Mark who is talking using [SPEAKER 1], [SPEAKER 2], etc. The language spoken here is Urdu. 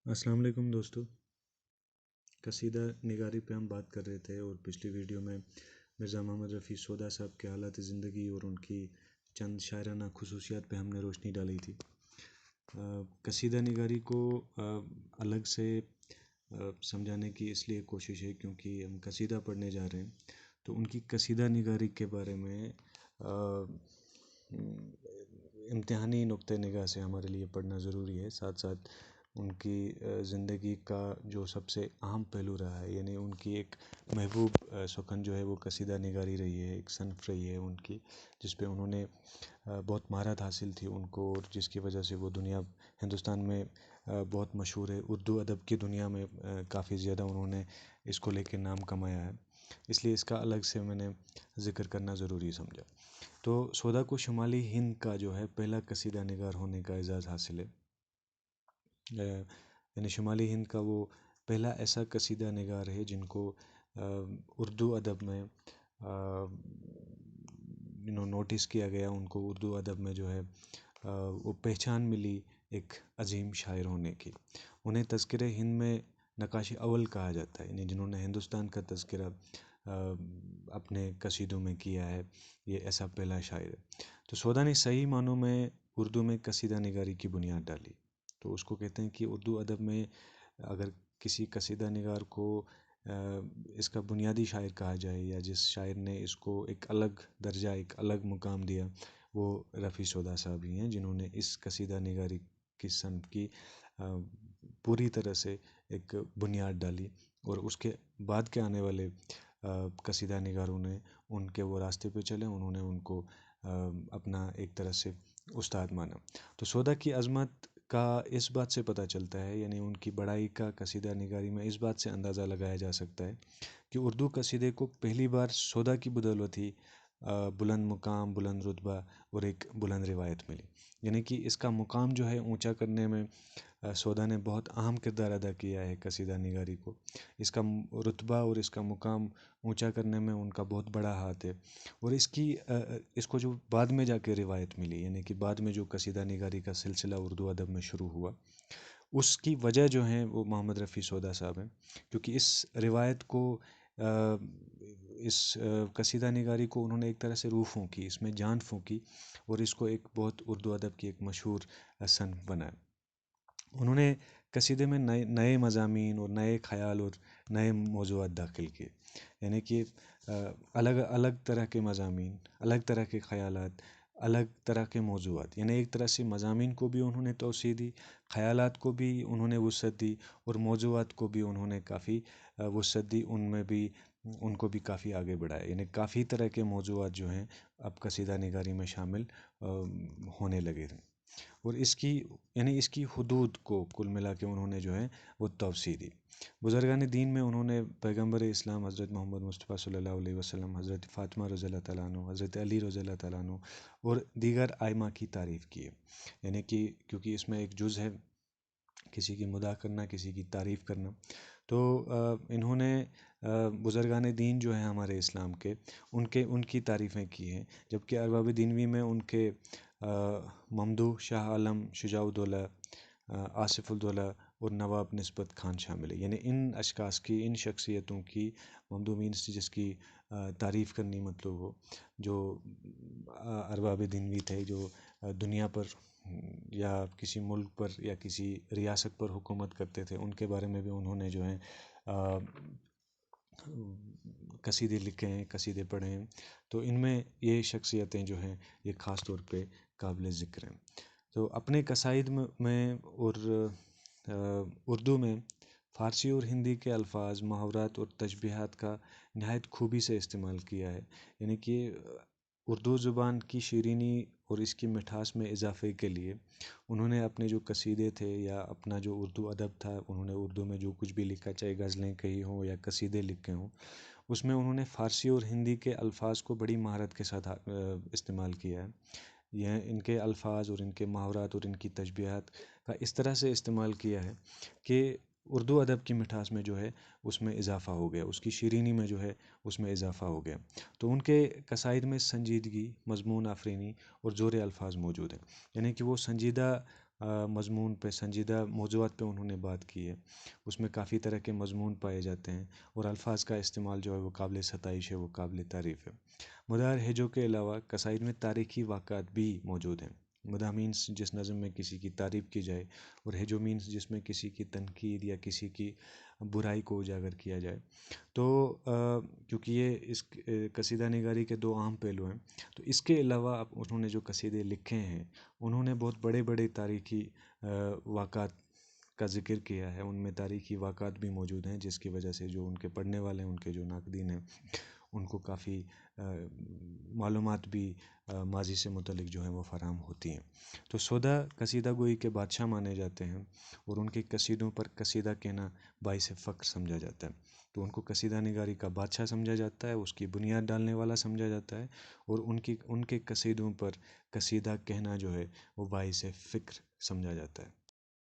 [SPEAKER 1] السلام علیکم دوستو، قصیدہ نگاری پہ ہم بات کر رہے تھے اور پچھلی ویڈیو میں مرزا محمد رفیع سودا صاحب کے حالات زندگی اور ان کی چند شاعرانہ خصوصیات پہ ہم نے روشنی ڈالی تھی۔ قصیدہ نگاری کو الگ سے سمجھانے کی اس لیے کوشش ہے کیونکہ ہم قصیدہ پڑھنے جا رہے ہیں، تو ان کی قصیدہ نگاری کے بارے میں امتحانی نقطہ نگاہ سے ہمارے لیے پڑھنا ضروری ہے۔ ساتھ ساتھ ان کی زندگی کا جو سب سے اہم پہلو رہا ہے، یعنی ان کی ایک محبوب سخن جو ہے وہ قصیدہ نگاری رہی ہے، ایک صنف رہی ہے ان کی، جس پہ انہوں نے بہت مہارت حاصل تھی ان کو، اور جس کی وجہ سے وہ ہندوستان میں بہت مشہور ہے۔ اردو ادب کی دنیا میں کافی زیادہ انہوں نے اس کو لے کے نام کمایا ہے، اس لیے اس کا الگ سے میں نے ذکر کرنا ضروری سمجھا۔ تو سودا کو شمالی ہند کا جو ہے پہلا قصیدہ نگار ہونے کا اعزاز حاصل ہے، یعنی شمالی ہند کا وہ پہلا ایسا قصیدہ نگار ہے جن کو اردو ادب میں نوٹس کیا گیا، ان کو اردو ادب میں جو ہے وہ پہچان ملی ایک عظیم شاعر ہونے کی۔ انہیں تذکرہ ہند میں نقاش اول کہا جاتا ہے، یعنی جنہوں نے ہندوستان کا تذکرہ اپنے قصیدوں میں کیا ہے، یہ ایسا پہلا شاعر ہے۔ تو سودا نے صحیح معنوں میں اردو میں قصیدہ نگاری کی بنیاد ڈالی، تو اس کو کہتے ہیں کہ اردو ادب میں اگر کسی قصیدہ نگار کو اس کا بنیادی شاعر کہا جائے، یا جس شاعر نے اس کو ایک الگ درجہ، ایک الگ مقام دیا، وہ رفیع سودا صاحب ہی ہیں، جنہوں نے اس قصیدہ نگاری کی صنف کی پوری طرح سے ایک بنیاد ڈالی، اور اس کے بعد کے آنے والے قصیدہ نگاروں نے ان کے وہ راستے پہ چلے، انہوں نے ان کو اپنا ایک طرح سے استاد مانا۔ تو سودا کی عظمت کا اس بات سے پتہ چلتا ہے، یعنی ان کی بڑائی کا قصیدہ نگاری میں اس بات سے اندازہ لگایا جا سکتا ہے کہ اردو قصیدے کو پہلی بار سودا کی بدولت ہی بلند مقام، بلند رتبہ اور ایک بلند روایت ملی، یعنی کہ اس کا مقام جو ہے اونچا کرنے میں سودا نے بہت اہم کردار ادا کیا ہے قصیدہ نگاری کو۔ اس کا رتبہ اور اس کا مقام اونچا کرنے میں ان کا بہت بڑا ہاتھ ہے، اور اس کو جو بعد میں جا کے روایت ملی، یعنی کہ بعد میں جو قصیدہ نگاری کا سلسلہ اردو ادب میں شروع ہوا، اس کی وجہ جو ہیں وہ محمد رفیع سودا صاحب ہیں، کیونکہ اس روایت کو اس قصیدہ نگاری کو انہوں نے ایک طرح سے روح پھونکی، اس میں جان پھونکی، اور اس کو ایک بہت اردو ادب کی ایک مشہور صنف بنایا۔ انہوں نے قصیدے میں نئے مضامین اور نئے خیال اور نئے موضوعات داخل کیے، یعنی کہ الگ الگ طرح کے مضامین، الگ طرح کے خیالات، الگ طرح کے موضوعات، یعنی ایک طرح سے مضامین کو بھی انہوں نے توسیع دی، خیالات کو بھی انہوں نے وسعت دی، اور موضوعات کو بھی انہوں نے کافی وسعت دی، ان کو بھی کافی آگے بڑھایا، یعنی کافی طرح کے موضوعات جو ہیں اب قصیدہ نگاری میں شامل ہونے لگے تھے، اور اس کی حدود کو کل ملا کے انہوں نے جو ہے وہ توسیع دی۔ بزرگان دین میں انہوں نے پیغمبر اسلام حضرت محمد مصطفیٰ صلی اللہ علیہ وسلم، حضرت فاطمہ رضی اللہ تعالیٰ عنہ، حضرت علی رضی اللہ تعالیٰ عنہ اور دیگر ائمہ کی تعریف کی ہے، یعنی کہ کیونکہ اس میں ایک جز ہے کسی کی مداح کرنا، کسی کی تعریف کرنا، تو انہوں نے بزرگان دین جو ہیں ہمارے اسلام کے، ان کی تعریفیں کی ہیں، جبکہ ارباب دینوی میں ان کے ممدوح، شاہ عالم، شجاع الدولہ، آصف الدولہ اور نواب نسبت خان شامل ہے، یعنی ان اشخاص کی، ان شخصیتوں کی ممدوح مینس جس کی تعریف کرنی مطلب ہو، جو ارباب دینوی تھے، جو دنیا پر یا کسی ملک پر یا کسی ریاست پر حکومت کرتے تھے، ان کے بارے میں بھی انہوں نے جو ہے قصیدے لکھے ہیں، قصیدے پڑھے ہیں، تو ان میں یہ شخصیتیں جو ہیں یہ خاص طور پہ قابل ذکر ہیں۔ تو اپنے قصائد میں اور اردو میں فارسی اور ہندی کے الفاظ، محاورات اور تشبیہات کا نہایت خوبی سے استعمال کیا ہے، یعنی کہ اردو زبان کی شیرینی اور اس کی مٹھاس میں اضافے کے لیے انہوں نے اپنے جو قصیدے تھے یا اپنا جو اردو ادب تھا، انہوں نے اردو میں جو کچھ بھی لکھا، چاہے غزلیں کہی ہوں یا قصیدے لکھے ہوں، اس میں انہوں نے فارسی اور ہندی کے الفاظ کو بڑی مہارت کے ساتھ استعمال کیا ہے۔ یہ ان کے الفاظ اور ان کے محاورات اور ان کی تشبیہات کا اس طرح سے استعمال کیا ہے کہ اردو ادب کی مٹھاس میں جو ہے اس میں اضافہ ہو گیا، اس کی شیرینی میں جو ہے اس میں اضافہ ہو گیا۔ تو ان کے قصائد میں سنجیدگی، مضمون آفرینی اور زور الفاظ موجود ہیں، یعنی کہ وہ سنجیدہ مضمون پہ، سنجیدہ موضوعات پہ انہوں نے بات کی ہے. اس میں کافی طرح کے مضمون پائے جاتے ہیں اور الفاظ کا استعمال جو ہے وہ قابل ستائش ہے، وہ قابل تعریف ہے. مدار ہجو کے علاوہ قصائد میں تاریخی واقعات بھی موجود ہیں. مدح مینس جس نظم میں کسی کی تعریف کی جائے، اور ہجو مینس جس میں کسی کی تنقید یا کسی کی برائی کو اجاگر کیا جائے. تو کیونکہ یہ اس قصیدہ نگاری کے دو اہم پہلو ہیں، تو اس کے علاوہ اب انہوں نے جو قصیدے لکھے ہیں انہوں نے بہت بڑے بڑے تاریخی واقعات کا ذکر کیا ہے. ان میں تاریخی واقعات بھی موجود ہیں جس کی وجہ سے جو ان کے پڑھنے والے ہیں، ان کے جو ناقدین ہیں، ان کو کافی معلومات بھی ماضی سے متعلق جو ہیں وہ فراہم ہوتی ہیں. تو سودا قصیدہ گوئی کے بادشاہ مانے جاتے ہیں اور ان کے قصیدوں پر قصیدہ کہنا باعث فخر سمجھا جاتا ہے. تو ان کو قصیدہ نگاری کا بادشاہ سمجھا جاتا ہے، اس کی بنیاد ڈالنے والا سمجھا جاتا ہے، اور ان کے قصیدوں پر قصیدہ کہنا جو ہے وہ باعث فکر سمجھا جاتا ہے.